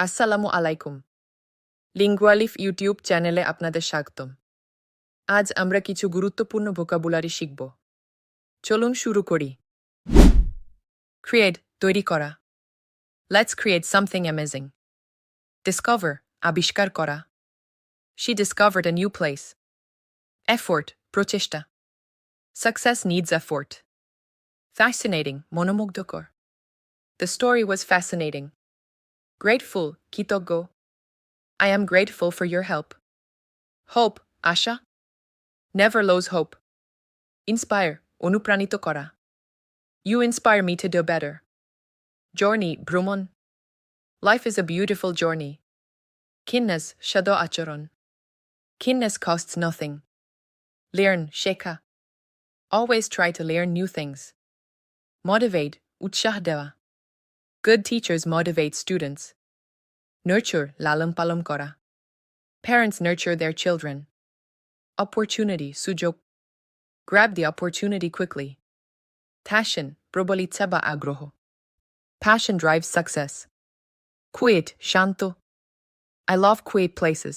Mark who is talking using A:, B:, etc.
A: আসসালামু আলাইকুম। লিঙ্গুয়ালিফ ইউটিউব চ্যানেলে আপনাদের স্বাগতম। আজ আমরা কিছু গুরুত্বপূর্ণ ভোকাবুলারি শিখব। চলুন শুরু করি। ক্রিয়েট, তৈরি করা। Let's create something amazing. Discover, আবিষ্কার করা। She discovered a new place. Effort, প্রচেষ্টা। Success needs effort. Fascinating, মনোমুগ্ধকর। The story was fascinating. Grateful, কৃতজ্ঞ। I am grateful for your help. Hope, Asha. Never lose hope. Inspire, অনুপ্রাণিত করা। You inspire me to do better. Journey, ভ্রমণ. Life is a beautiful journey. Kindness, সাদা আচরণ. Kindness costs nothing. Learn, শেখা. Always try to learn new things. Motivate, উৎসাহ দেওয়া. Good teachers motivate students. Nurture, লালন পালন করা. Parents nurture their children. Opportunity, সুযোগ. Grab the opportunity quickly. Passion, প্রবল ইচ্ছা বা আগ্রহ. Passion drives success. Quiet, Shanto. I love quiet places.